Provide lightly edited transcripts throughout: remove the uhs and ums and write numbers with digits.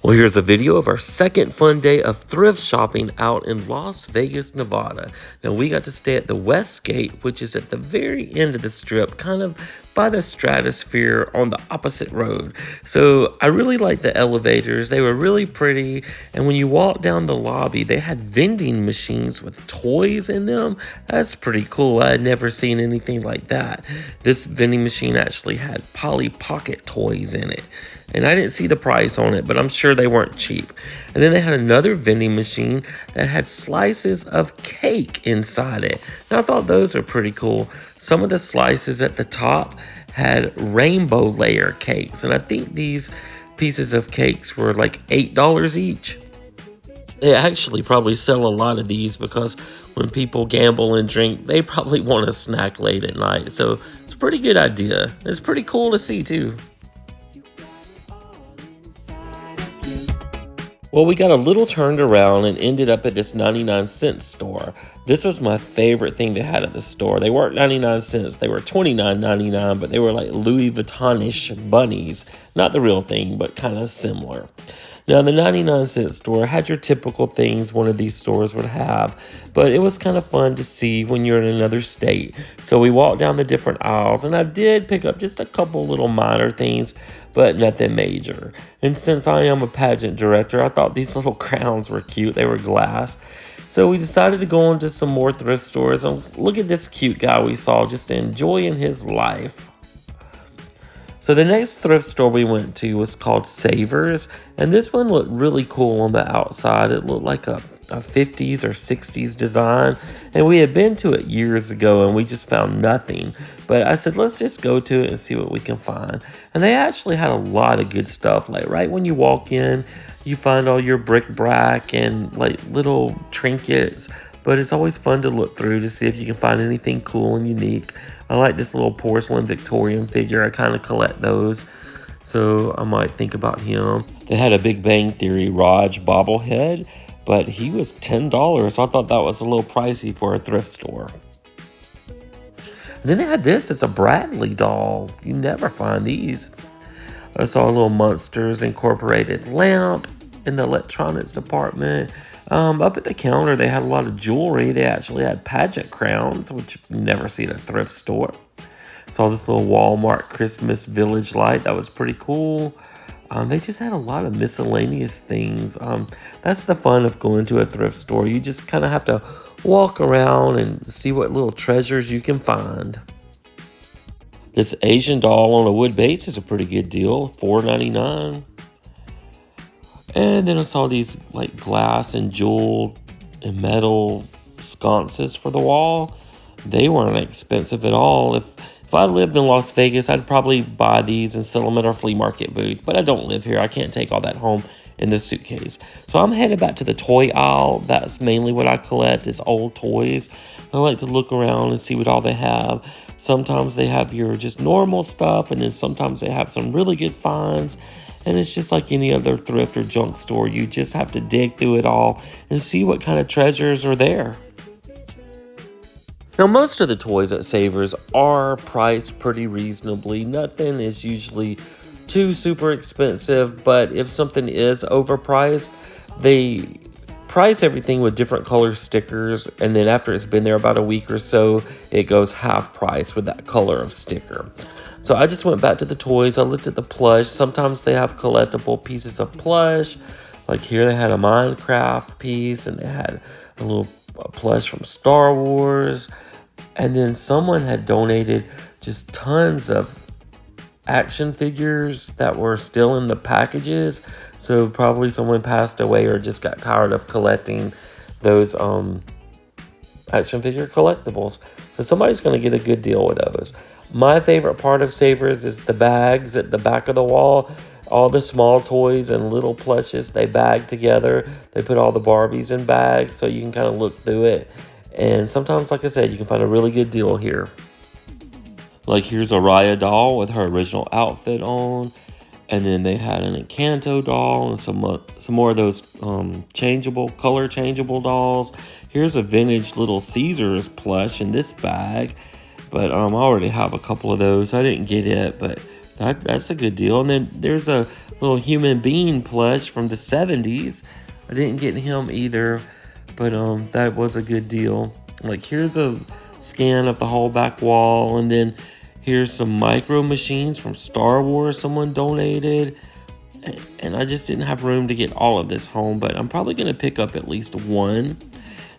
Well, here's a video of our second fun day of thrift shopping out in Las Vegas, Nevada. Now, we got to stay at the West Gate, which is at the very end of the strip, kind of by the Stratosphere on the opposite road. So I really like the elevators. They were really pretty. And when you walk down the lobby, they had vending machines with toys in them. That's pretty cool. I had never seen anything like that. This vending machine actually had Polly Pocket toys in it. And I didn't see the price on it, but I'm sure they weren't cheap. And then they had another vending machine that had slices of cake inside it. And I thought those were pretty cool. Some of the slices at the top had rainbow layer cakes. And I think these pieces of cakes were like $8 each. They actually probably sell a lot of these because when people gamble and drink, they probably want a snack late at night. So it's a pretty good idea. It's pretty cool to see too. Well, we got a little turned around and ended up at this 99-cent store. This was my favorite thing they had at the store. They weren't 99 cents. They were $29.99, but they were like Louis Vuitton-ish bunnies. Not the real thing, but kind of similar. Now, the 99-cent store had your typical things one of these stores would have, but it was kind of fun to see when you're in another state. So we walked down the different aisles, and I did pick up just a couple little minor things, but nothing major. And since I am a pageant director, I thought these little crowns were cute. They were glass. So we decided to go on to some more thrift stores, and look at this cute guy we saw just enjoying his life. So the next thrift store we went to was called Savers, and this one looked really cool on the outside. It looked like a 50s or 60s design, and we had been to it years ago and we just found nothing. But I said, let's just go to it and see what we can find. And they actually had a lot of good stuff. Like right when you walk in, you find all your bric-a-brac and like little trinkets. But it's always fun to look through to see if you can find anything cool and unique. I like this little porcelain Victorian figure. I kind of collect those, so I might think about him. They had a Big Bang Theory Raj bobblehead, but he was $10. I thought that was a little pricey for a thrift store. And then they had this. It's a Bradley doll. You never find these. I saw a little Monsters Incorporated lamp in the electronics department. Up at the counter, they had a lot of jewelry. They actually had pageant crowns, which you never see at a thrift store. Saw this little Walmart Christmas Village light. That was pretty cool. They just had a lot of miscellaneous things. That's the fun of going to a thrift store. You just kind of have to walk around and see what little treasures you can find. This Asian doll on a wood base is a pretty good deal, $4.99. And then I saw these like glass and jewel and metal sconces for the wall. They weren't expensive at all. If I lived in Las Vegas, I'd probably buy these and sell them at our flea market booth. But I don't live here. I can't take all that home in this suitcase. So I'm headed back to the toy aisle. That's mainly what I collect is old toys. I like to look around and see what all they have. Sometimes they have your just normal stuff, and then sometimes they have some really good finds. And it's just like any other thrift or junk store. You just have to dig through it all and see what kind of treasures are there. Now, most of the toys at Savers are priced pretty reasonably. Nothing is usually too super expensive, but if something is overpriced, they price everything with different color stickers, and then after it's been there about a week or so, it goes half price with that color of sticker. So I just went back to the toys. I looked at the plush. Sometimes they have collectible pieces of plush. Like here they had a Minecraft piece, and they had a little plush from Star Wars. And then someone had donated just tons of action figures that were still in the packages. So probably someone passed away or just got tired of collecting those action figure collectibles. So somebody's going to get a good deal with those. My favorite part of Savers is the bags at the back of the wall. All the small toys and little plushes, they bag together. They put all the Barbies in bags so you can kind of look through it. And sometimes, like I said, you can find a really good deal here. Like here's a Raya doll with her original outfit on. And then they had an Encanto doll and some more of those color changeable dolls. Here's a vintage Little Caesars plush in this bag. But I already have a couple of those. I didn't get it, but That's a good deal. And then there's a little human being plush from the 70s. I didn't get him either, but that was a good deal. Like, here's a scan of the whole back wall, and then here's some micro machines from Star Wars someone donated. And I just didn't have room to get all of this home, but I'm probably going to pick up at least one.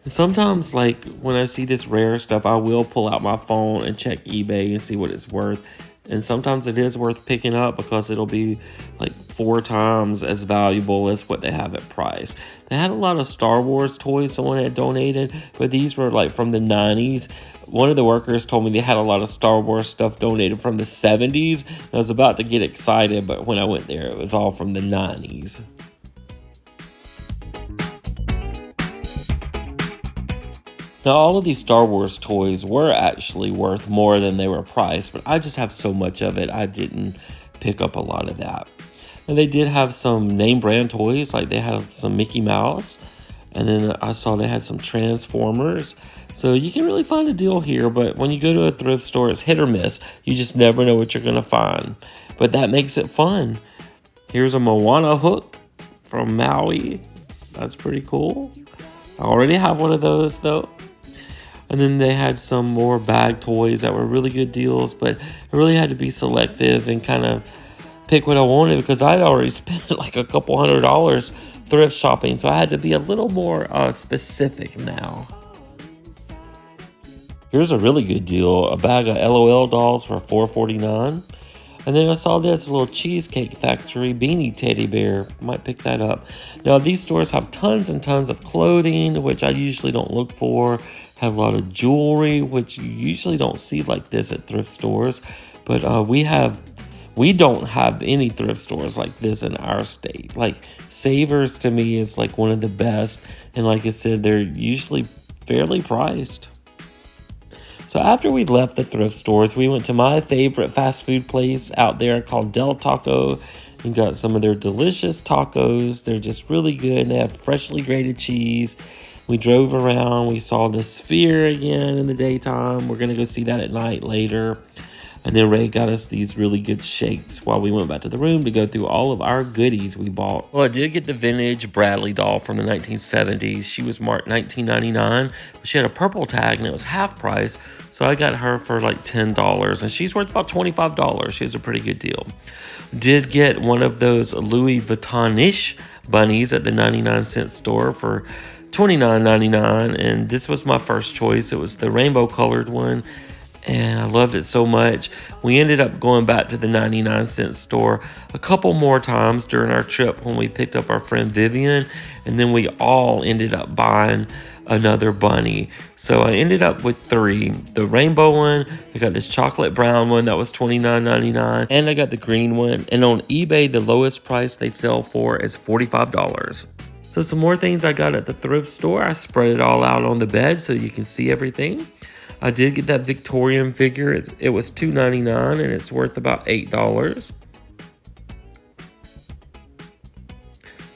And sometimes, like, when I see this rare stuff, I will pull out my phone and check eBay and see what it's worth. And sometimes it is worth picking up because it'll be like 4 times as valuable as what they have at price. They had a lot of Star Wars toys someone had donated, but these were like from the 90s. One of the workers told me they had a lot of Star Wars stuff donated from the 70s. I was about to get excited, but when I went there, it was all from the 90s. Now, all of these Star Wars toys were actually worth more than they were priced, but I just have so much of it, I didn't pick up a lot of that. And they did have some name brand toys, like they had some Mickey Mouse, and then I saw they had some Transformers. So you can really find a deal here, but when you go to a thrift store, it's hit or miss. You just never know what you're going to find. But that makes it fun. Here's a Moana hook from Maui. That's pretty cool. I already have one of those, though. And then they had some more bag toys that were really good deals, but I really had to be selective and kind of pick what I wanted because I'd already spent like a couple $100 thrift shopping, so I had to be a little more specific now. Here's a really good deal, a bag of LOL dolls for $4.49. And then I saw this little Cheesecake Factory beanie teddy bear. Might pick that up. Now, these stores have tons and tons of clothing, which I usually don't look for. Have a lot of jewelry, which you usually don't see like this at thrift stores. But we don't have any thrift stores like this in our state. Like, Savers to me is like one of the best. And like I said, they're usually fairly priced. So after we left the thrift stores, we went to my favorite fast food place out there called Del Taco and got some of their delicious tacos. They're just really good. And they have freshly grated cheese. We drove around. We saw the Sphere again in the daytime. We're going to go see that at night later. And then Ray got us these really good shakes while we went back to the room to go through all of our goodies we bought. Well, I did get the vintage Bradley doll from the 1970s. She was marked $19.99, but she had a purple tag and it was half price. So I got her for like $10 and she's worth about $25. She was a pretty good deal. Did get one of those Louis Vuitton-ish bunnies at the 99-cent store for $29.99, and this was my first choice. It was the rainbow colored one. And I loved it so much. We ended up going back to the 99-cent store a couple more times during our trip when we picked up our friend Vivian. And then we all ended up buying another bunny. So I ended up with 3. The rainbow one, I got this chocolate brown one that was $29.99. And I got the green one. And on eBay, the lowest price they sell for is $45. So some more things I got at the thrift store. I spread it all out on the bed so you can see everything. I did get that Victorian figure. It was $2.99 and it's worth about $8.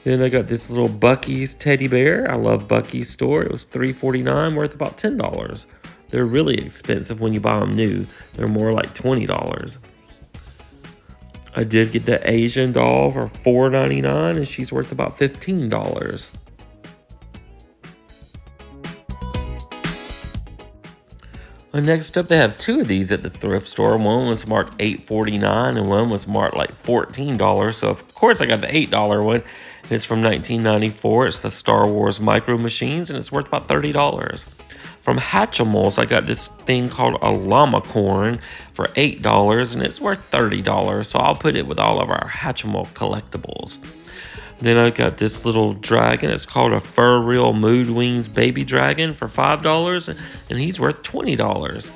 Then I got this little Buc-ee's teddy bear. I love Buc-ee's store. It was $3.49, worth about $10. They're really expensive when you buy them new. They're more like $20. I did get the Asian doll for $4.99 and she's worth about $15. Next up, they have 2 of these at the thrift store. One was marked $8.49 and one was marked like $14. So, of course, I got the $8 one. It's from 1994. It's the Star Wars Micro Machines, and it's worth about $30. From Hatchimals, I got this thing called a llama corn for $8, and it's worth $30. So I'll put it with all of our Hatchimal collectibles. Then I got this little dragon. It's called a Fur Real Mood Wings Baby Dragon for $5, and he's worth $20.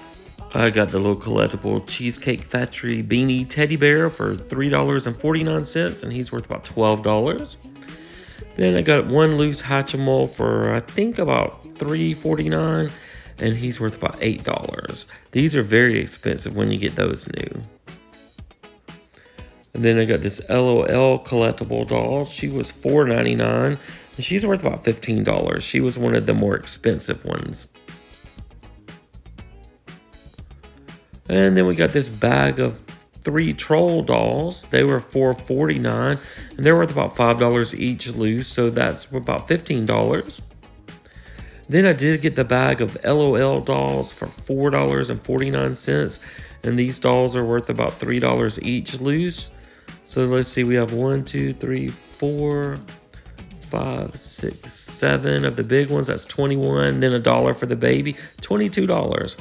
I got the little collectible Cheesecake Factory Beanie Teddy Bear for $3.49, and he's worth about $12. Then I got one loose Hatchimal for, I think, about $3.49, and he's worth about $8. These are very expensive when you get those new. And then I got this LOL collectible doll. She was $4.99, and she's worth about $15. She was one of the more expensive ones. And then we got this bag of 3 troll dolls. They were $4.49, and they're worth about $5 each loose, so that's about $15. Then I did get the bag of LOL dolls for $4.49, and these dolls are worth about $3 each loose. So let's see, we have 1, 2, 3, 4, 5, 6, 7 of the big ones. That's 21. Then $1 for the baby, $22.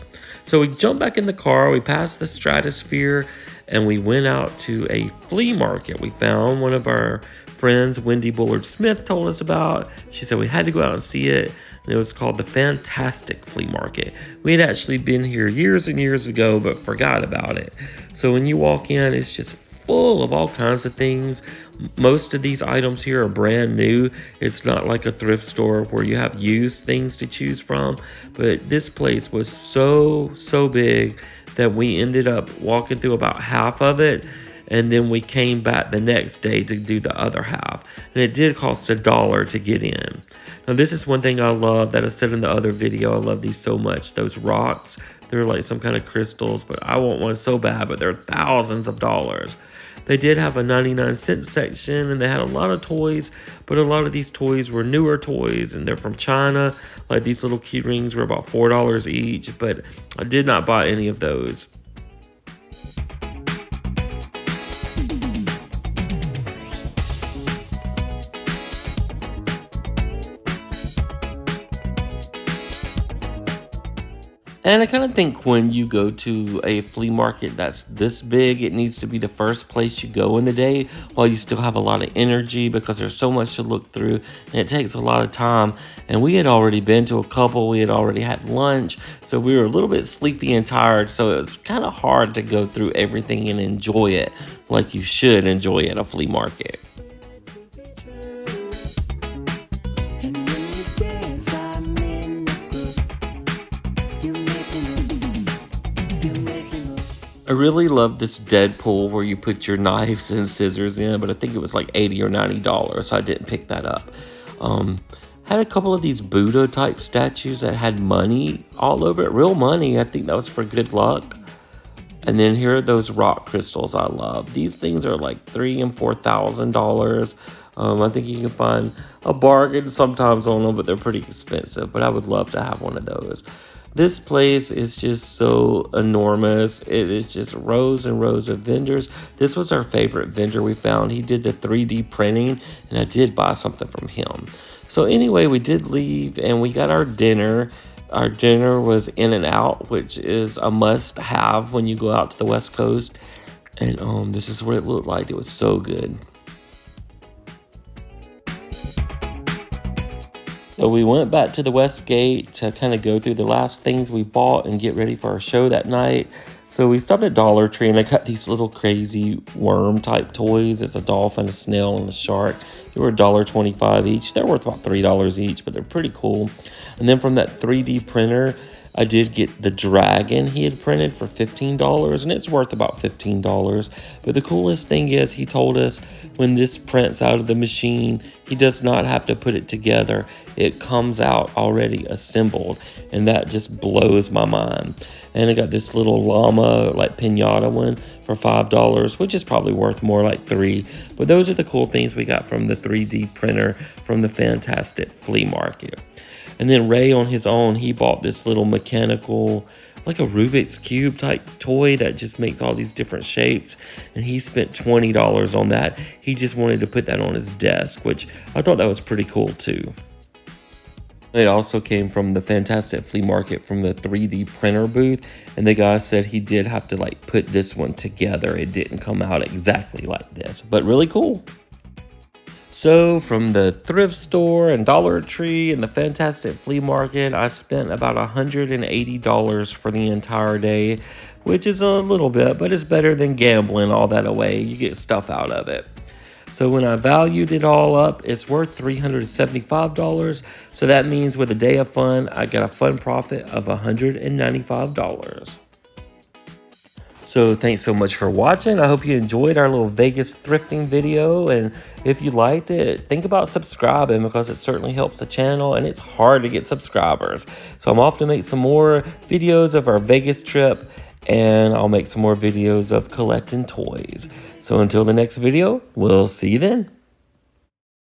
So we jumped back in the car. We passed the Stratosphere, and we went out to a flea market. We found one of our friends, Wendy Bullard Smith, told us about. She said we had to go out and see it. And it was called the Fantastik Flea Market. We had actually been here years and years ago, but forgot about it. So when you walk in, it's just full of all kinds of things. Most of these items here are brand new. It's not like a thrift store where you have used things to choose from. But this place was so big that we ended up walking through about half of it. And then we came back the next day to do the other half. And it did cost $1 to get in. Now, this is one thing I love that I said in the other video. I love these so much. Those rocks, they're like some kind of crystals, but I want one so bad, but they're thousands of dollars. They did have a 99-cent section, and they had a lot of toys, but a lot of these toys were newer toys, and they're from China. Like these little key rings were about $4 each, but I did not buy any of those. And I kind of think when you go to a flea market that's this big, it needs to be the first place you go in the day while you still have a lot of energy, because there's so much to look through and it takes a lot of time. And we had already been to a couple, we had already had lunch, so we were a little bit sleepy and tired, so it was kind of hard to go through everything and enjoy it like you should enjoy at a flea market. I really love this Deadpool where you put your knives and scissors in, but I think it was like $80 or $90, so I didn't pick that up. Had a couple of these Buddha type statues that had money all over it, real money. I think that was for good luck. And then here are those rock crystals I love. These things are like $3,000 and $4,000. I think you can find a bargain sometimes on them, but they're pretty expensive. But I would love to have one of those. This place is just so enormous. It is just rows and rows of vendors. This was our favorite vendor we found. He did the 3D printing, and I did buy something from him. So anyway, we did leave, and we got our dinner. Our dinner was In-N-Out, which is a must-have when you go out to the West Coast. And this is what it looked like. It was so good. So we went back to the West Gate to kind of go through the last things we bought and get ready for our show that night. So we stopped at Dollar Tree, and I got these little crazy worm type toys. It's a dolphin, a snail, and a shark. They were $1.25 each. They're worth about $3 each, but they're pretty cool. And then from that 3D printer, I did get the dragon he had printed for $15, and it's worth about $15. But the coolest thing is, he told us when this prints out of the machine, he does not have to put it together. It comes out already assembled, and that just blows my mind. And I got this little llama, like pinata one for $5, which is probably worth more like $3. But those are the cool things we got from the 3D printer from the Fantastik Flea Market. And then Ray, on his own, he bought this little mechanical, like a Rubik's Cube type toy that just makes all these different shapes. And he spent $20 on that. He just wanted to put that on his desk, which I thought that was pretty cool too. It also came from the Fantastik Flea Market from the 3D printer booth. And the guy said he did have to like put this one together. It didn't come out exactly like this, but really cool. So from the thrift store and Dollar Tree and the Fantastik Flea Market, I spent about $180 for the entire day, which is a little bit, but it's better than gambling all that away. You get stuff out of it. So when I valued it all up, it's worth $375. So that means with a day of fun, I got a fun profit of $195. So thanks so much for watching. I hope you enjoyed our little Vegas thrifting video. And if you liked it, think about subscribing, because it certainly helps the channel, and it's hard to get subscribers. So I'm off to make some more videos of our Vegas trip. and I'll make some more videos of collecting toys. So until the next video, we'll see you then.